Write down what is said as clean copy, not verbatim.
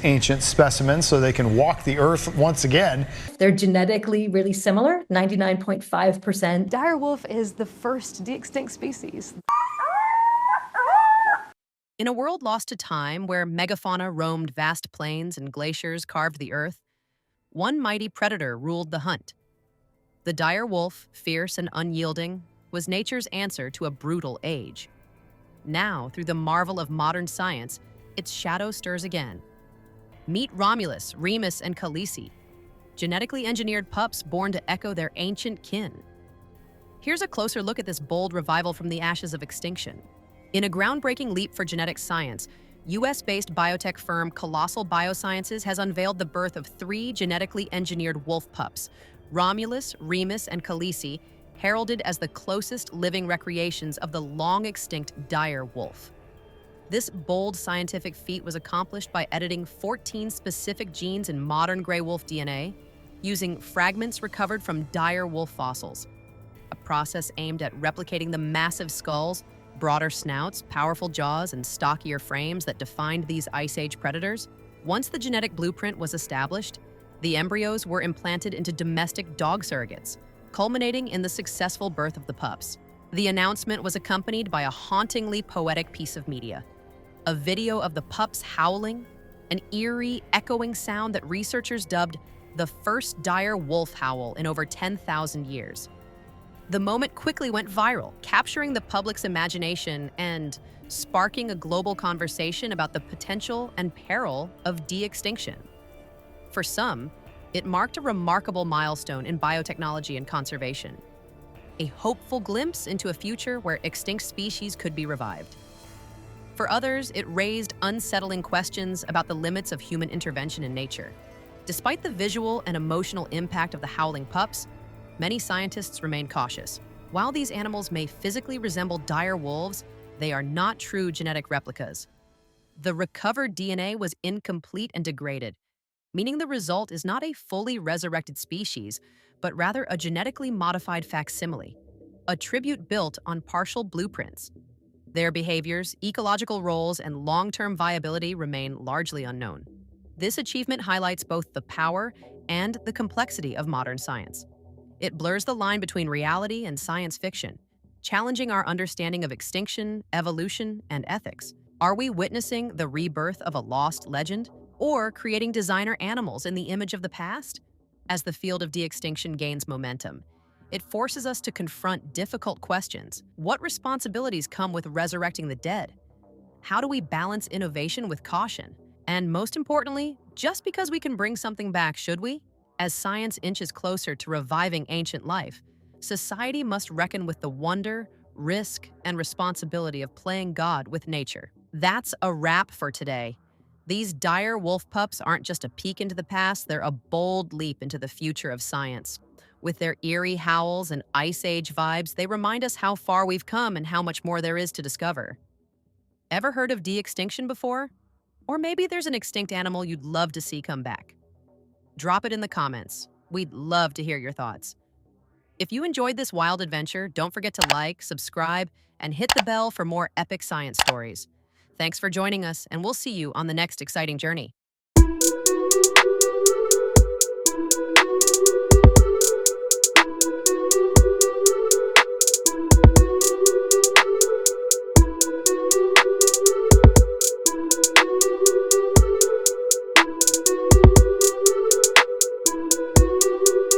Ancient specimens so they can walk the earth once again. They're genetically really similar, 99.5%. Dire wolf is the first de-extinct species. In a world lost to time where megafauna roamed vast plains and glaciers carved the earth, one mighty predator ruled the hunt. The dire wolf, fierce and unyielding, was nature's answer to a brutal age. Now, through the marvel of modern science, its shadow stirs again. Meet Romulus, Remus, and Khaleesi, genetically engineered pups born to echo their ancient kin. Here's a closer look at this bold revival from the ashes of extinction. In a groundbreaking leap for genetic science, US-based biotech firm Colossal Biosciences has unveiled the birth of 3 genetically engineered wolf pups, Romulus, Remus, and Khaleesi, heralded as the closest living recreations of the long-extinct dire wolf. This bold scientific feat was accomplished by editing 14 specific genes in modern gray wolf DNA, using fragments recovered from dire wolf fossils, a process aimed at replicating the massive skulls, broader snouts, powerful jaws, and stockier frames that defined these Ice Age predators. Once the genetic blueprint was established, the embryos were implanted into domestic dog surrogates, culminating in the successful birth of the pups. The announcement was accompanied by a hauntingly poetic piece of media, a video of the pups howling, an eerie, echoing sound that researchers dubbed the first dire wolf howl in over 10,000 years. The moment quickly went viral, capturing the public's imagination and sparking a global conversation about the potential and peril of de-extinction. For some, it marked a remarkable milestone in biotechnology and conservation, a hopeful glimpse into a future where extinct species could be revived. For others, it raised unsettling questions about the limits of human intervention in nature. Despite the visual and emotional impact of the howling pups, many scientists remain cautious. While these animals may physically resemble dire wolves, they are not true genetic replicas. The recovered DNA was incomplete and degraded, meaning the result is not a fully resurrected species, but rather a genetically modified facsimile, a tribute built on partial blueprints. Their behaviors, ecological roles, and long-term viability remain largely unknown. This achievement highlights both the power and the complexity of modern science. It blurs the line between reality and science fiction, challenging our understanding of extinction, evolution, and ethics. Are we witnessing the rebirth of a lost legend, or creating designer animals in the image of the past? As the field of de-extinction gains momentum, it forces us to confront difficult questions. What responsibilities come with resurrecting the dead? How do we balance innovation with caution? And most importantly, just because we can bring something back, should we? As science inches closer to reviving ancient life, society must reckon with the wonder, risk, and responsibility of playing God with nature. That's a wrap for today. These dire wolf pups aren't just a peek into the past, they're a bold leap into the future of science. With their eerie howls and Ice Age vibes, they remind us how far we've come and how much more there is to discover. Ever heard of de-extinction before? Or maybe there's an extinct animal you'd love to see come back. Drop it in the comments. We'd love to hear your thoughts. If you enjoyed this wild adventure, don't forget to like, subscribe, and hit the bell for more epic science stories. Thanks for joining us, and we'll see you on the next exciting journey.